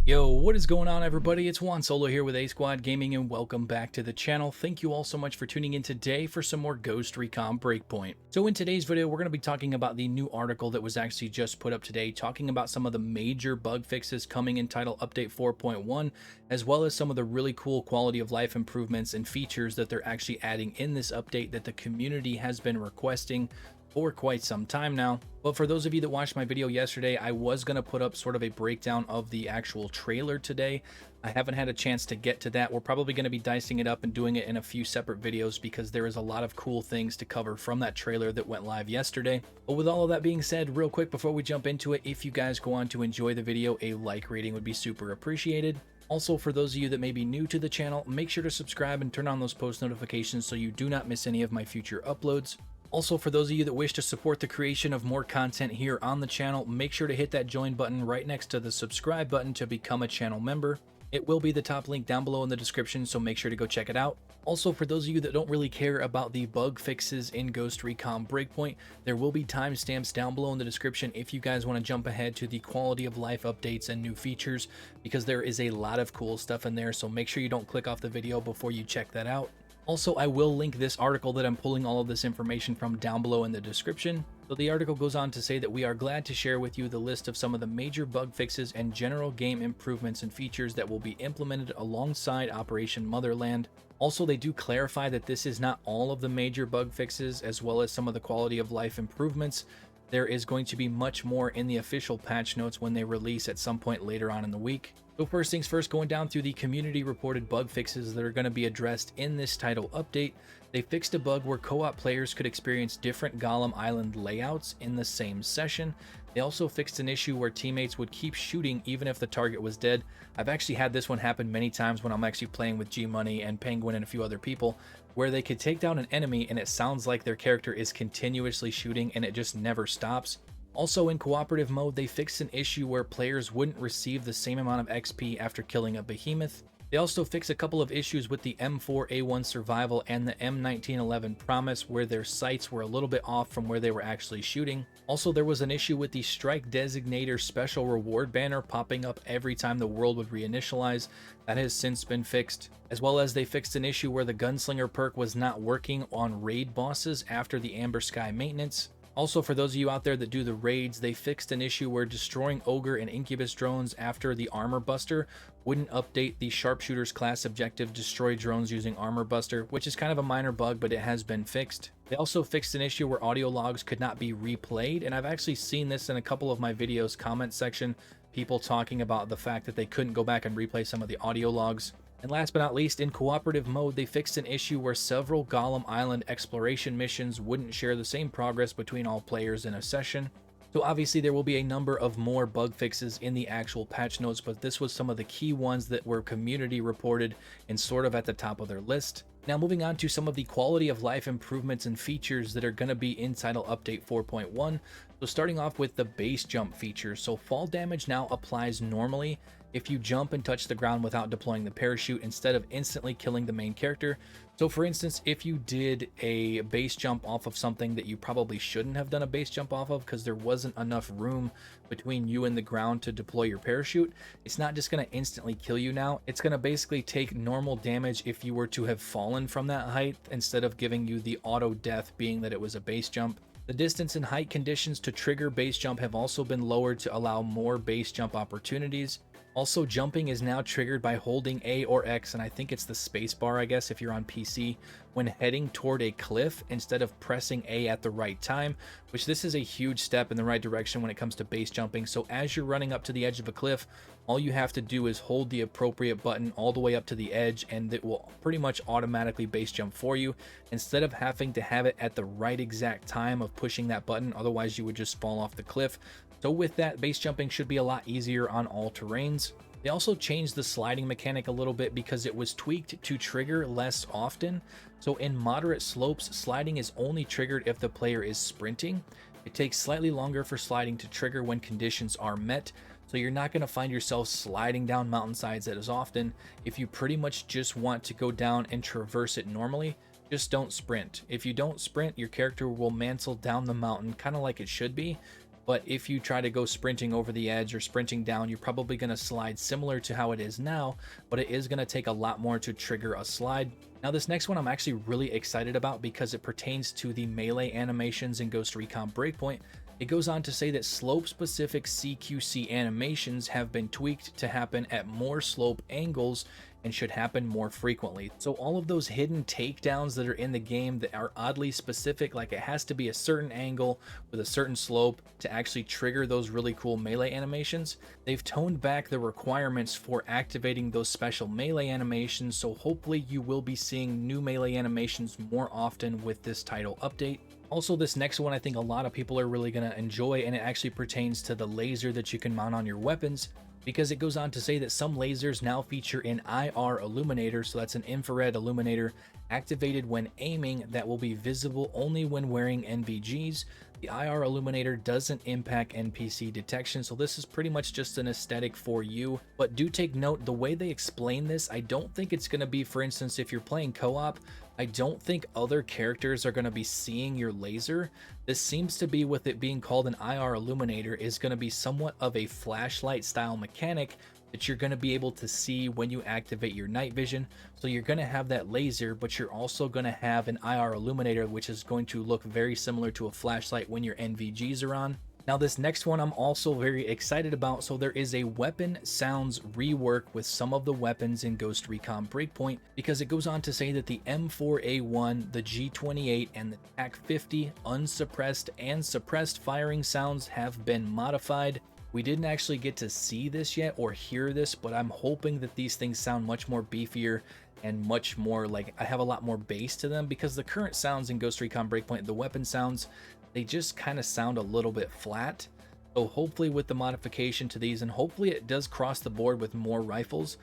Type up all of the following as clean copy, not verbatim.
Yo, what is going on, everybody? It's Juan Solo here with ASQD Gaming, and welcome back to the channel. Thank you all so much for tuning in today for some more Ghost Recon Breakpoint. So in today's video, we're going to be talking about the new article that was actually just put up today, talking about some of the major bug fixes coming in Title Update 4.1, as well as some of the really cool quality of life improvements and features that they're actually adding in this update that the community has been requesting for quite some time now. But for those of you that watched my video yesterday, I was going to put up sort of a breakdown of the actual trailer today. I haven't had a chance to get to that. We're probably going to be dicing it up and doing it in a few separate videos because there is a lot of cool things to cover from that trailer that went live yesterday. But with all of that being said, real quick before we jump into it, if you guys go on to enjoy the video, a like rating would be super appreciated. Also, for those of you that may be new to the channel, make sure to subscribe and turn on those post notifications so you do not miss any of my future uploads. Also, for those of you that wish to support the creation of more content here on the channel, make sure to hit that join button right next to the subscribe button to become a channel member. It will be the top link down below in the description, so make sure to go check it out. Also, for those of you that don't really care about the bug fixes in Ghost Recon Breakpoint, there will be timestamps down below in the description if you guys want to jump ahead to the quality of life updates and new features, because there is a lot of cool stuff in there, so make sure you don't click off the video before you check that out. Also, I will link this article that I'm pulling all of this information from down below in the description. So the article goes on to say that we are glad to share with you the list of some of the major bug fixes and general game improvements and features that will be implemented alongside Operation Motherland. Also, they do clarify that this is not all of the major bug fixes, as well as some of the quality of life improvements. There is going to be much more in the official patch notes when they release at some point later on in the week. So first things first, going down through the community reported bug fixes that are going to be addressed in this title update. They fixed a bug where co-op players could experience different Golem Island layouts in the same session. They also fixed an issue where teammates would keep shooting even if the target was dead. I've actually had this one happen many times when I'm actually playing with G-Money and Penguin and a few other people, where they could take down an enemy and it sounds like their character is continuously shooting and it just never stops. Also, in cooperative mode, they fixed an issue where players wouldn't receive the same amount of XP after killing a behemoth. They also fixed a couple of issues with the M4A1 Survival and the M1911 Promise, where their sights were a little bit off from where they were actually shooting. Also, there was an issue with the Strike Designator special reward banner popping up every time the world would reinitialize. That has since been fixed. As well as they fixed an issue where the Gunslinger perk was not working on raid bosses after the Amber Sky maintenance. Also, for those of you out there that do the raids, they fixed an issue where destroying Ogre and Incubus drones after the Armor Buster wouldn't update the Sharpshooters class objective destroy drones using Armor Buster, which is kind of a minor bug, but it has been fixed. They also fixed an issue where audio logs could not be replayed, and I've actually seen this in a couple of my videos comment section, people talking about the fact that they couldn't go back and replay some of the audio logs. And last but not least, in cooperative mode, they fixed an issue where several Golem Island exploration missions wouldn't share the same progress between all players in a session. So obviously there will be a number of more bug fixes in the actual patch notes, but this was some of the key ones that were community reported and sort of at the top of their list. Now moving on to some of the quality of life improvements and features that are going to be in Title Update 4.1. So starting off with the base jump feature. So fall damage now applies normally if you jump and touch the ground without deploying the parachute instead of instantly killing the main character. So for instance, if you did a base jump off of something that you probably shouldn't have done a base jump off of because there wasn't enough room between you and the ground to deploy your parachute, it's not just going to instantly kill you now. It's going to basically take normal damage if you were to have fallen from that height instead of giving you the auto death being that it was a base jump. The distance and height conditions to trigger base jump have also been lowered to allow more base jump opportunities. Also, jumping is now triggered by holding A or X, and I think it's the space bar, I guess, if you're on PC, when heading toward a cliff instead of pressing A at the right time, which this is a huge step in the right direction when it comes to base jumping. So as you're running up to the edge of a cliff, all you have to do is hold the appropriate button all the way up to the edge, and it will pretty much automatically base jump for you, instead of having to have it at the right exact time of pushing that button. Otherwise, you would just fall off the cliff. So with that, base jumping should be a lot easier on all terrains. They also changed the sliding mechanic a little bit because it was tweaked to trigger less often. So in moderate slopes, sliding is only triggered if the player is sprinting. It takes slightly longer for sliding to trigger when conditions are met. So you're not going to find yourself sliding down mountainsides as often. If you pretty much just want to go down and traverse it normally, just don't sprint. If you don't sprint, your character will mantle down the mountain kind of like it should be. but if you try to go sprinting over the edge or sprinting down, you're probably going to slide similar to how it is now, but it is going to take a lot more to trigger a slide. Now this next one I'm actually really excited about because it pertains to the melee animations in Ghost Recon Breakpoint. It goes on to say that slope-specific CQC animations have been tweaked to happen at more slope angles and should happen more frequently. So all of those hidden takedowns that are in the game that are oddly specific, like it has to be a certain angle with a certain slope to actually trigger those really cool melee animations, they've toned back the requirements for activating those special melee animations, so hopefully you will be seeing new melee animations more often with this title update. Also, this next one I think a lot of people are really going to enjoy, and it actually pertains to the laser that you can mount on your weapons, because it goes on to say that some lasers now feature an IR illuminator, so that's an infrared illuminator activated when aiming that will be visible only when wearing NVGs. The IR illuminator doesn't impact NPC detection, so this is pretty much just an aesthetic for you. But do take note, the way they explain this, I don't think it's going to be, for instance, if you're playing co-op, I don't think other characters are going to be seeing your laser. This seems to be, with it being called an IR illuminator, is going to be somewhat of a flashlight style mechanic that you're going to be able to see when you activate your night vision. So you're going to have that laser, but you're also going to have an IR illuminator, which is going to look very similar to a flashlight when your NVGs are on. Now this next one I'm also very excited about. So there is a weapon sounds rework with some of the weapons in Ghost Recon Breakpoint, because it goes on to say that the M4A1, the G28, and the TAC-50 unsuppressed and suppressed firing sounds have been modified. We didn't actually get to see this yet or hear this, but I'm hoping that these things sound much more beefier and much more like I have a lot more bass to them, because the current sounds in Ghost Recon Breakpoint, the weapon sounds, they just kind of sound a little bit flat. So hopefully with the modification to these, and hopefully it does cross the board with more rifles.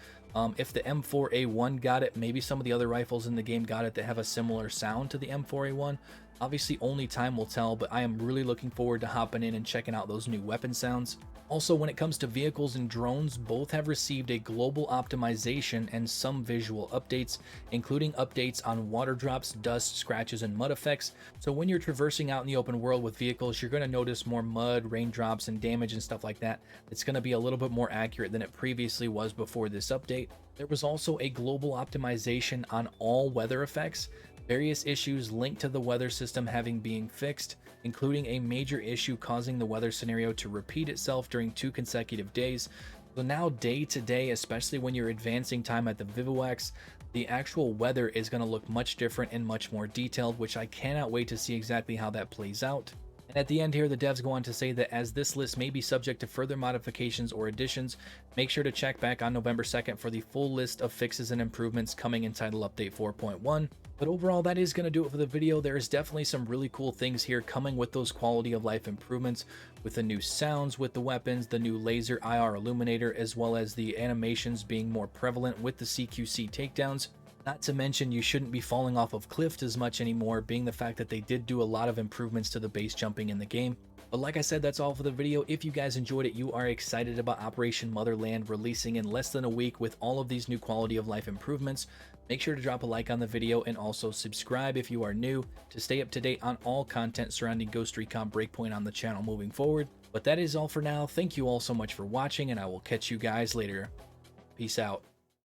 If the M4A1 got it, maybe some of the other rifles in the game got it that have a similar sound to the M4A1. Obviously only time will tell, but I am really looking forward to hopping in and checking out those new weapon sounds. Also, when it comes to vehicles and drones, both have received a global optimization and some visual updates, including updates on water drops, dust, scratches, and mud effects. So when you're traversing out in the open world with vehicles, you're going to notice more mud, raindrops, and damage and stuff like that. It's going to be a little bit more accurate than it previously was before this update. There was also a global optimization on all weather effects. Various issues linked to the weather system having been fixed, including a major issue causing the weather scenario to repeat itself during 2 consecutive days. So now day to day, especially when you're advancing time at the bivouacs, the actual weather is going to look much different and much more detailed, which I cannot wait to see exactly how that plays out. And at the end here, the devs go on to say that as this list may be subject to further modifications or additions, make sure to check back on November 2nd for the full list of fixes and improvements coming in Title Update 4.1. But overall, that is going to do it for the video. There is definitely some really cool things here coming with those quality of life improvements, with the new sounds with the weapons, the new laser IR illuminator, as well as the animations being more prevalent with the CQC takedowns. Not to mention, you shouldn't be falling off of cliffs as much anymore, being the fact that they did do a lot of improvements to the base jumping in the game. But like I said, that's all for the video. If you guys enjoyed it, you are excited about Operation Motherland releasing in less than a week with all of these new quality of life improvements, make sure to drop a like on the video and also subscribe if you are new to stay up to date on all content surrounding Ghost Recon Breakpoint on the channel moving forward. But that is all for now. Thank you all so much for watching, and I will catch you guys later. Peace out.